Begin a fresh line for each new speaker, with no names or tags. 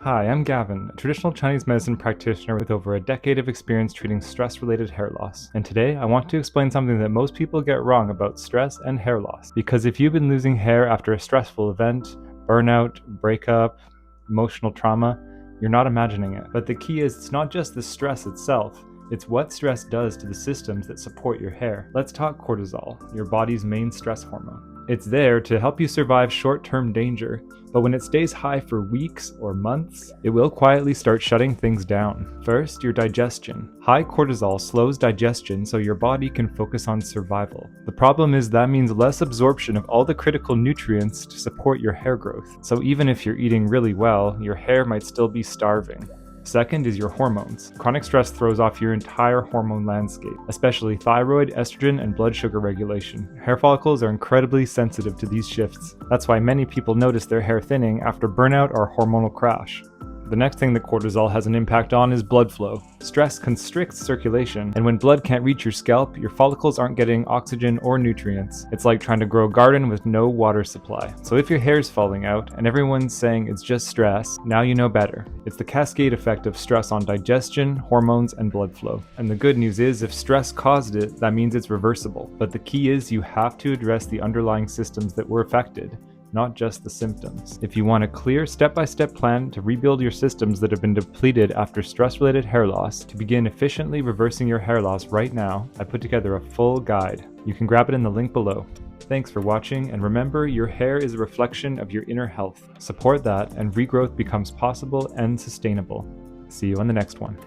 Hi, I'm Gavin, a traditional Chinese medicine practitioner with over a decade of experience treating stress-related hair loss. And today, I want to explain something that most people get wrong about stress and hair loss. Because if you've been losing hair after a stressful event, burnout, breakup, emotional trauma, you're not imagining it. But the key is it's not just the stress itself, it's what stress does to the systems that support your hair. Let's talk cortisol, your body's main stress hormone. It's there to help you survive short-term danger, but when it stays high for weeks or months, it will quietly start shutting things down. First, your digestion. High cortisol slows digestion so your body can focus on survival. The problem is that means less absorption of all the critical nutrients to support your hair growth. So even if you're eating really well, your hair might still be starving. Second is your hormones. Chronic stress throws off your entire hormone landscape, especially thyroid, estrogen, and blood sugar regulation. Hair follicles are incredibly sensitive to these shifts. That's why many people notice their hair thinning after burnout or hormonal crash. The next thing that cortisol has an impact on is blood flow. Stress constricts circulation, and when blood can't reach your scalp, your follicles aren't getting oxygen or nutrients. It's like trying to grow a garden with no water supply. So if your hair's falling out, and everyone's saying it's just stress, now you know better. It's the cascade effect of stress on digestion, hormones, and blood flow. And the good news is, if stress caused it, that means it's reversible. But the key is you have to address the underlying systems that were affected, not just the symptoms. If you want a clear step-by-step plan to rebuild your systems that have been depleted after stress-related hair loss, to begin efficiently reversing your hair loss right now, I put together a full guide. You can grab it in the link below. Thanks for watching, and remember, your hair is a reflection of your inner health. Support that, and regrowth becomes possible and sustainable. See you on the next one.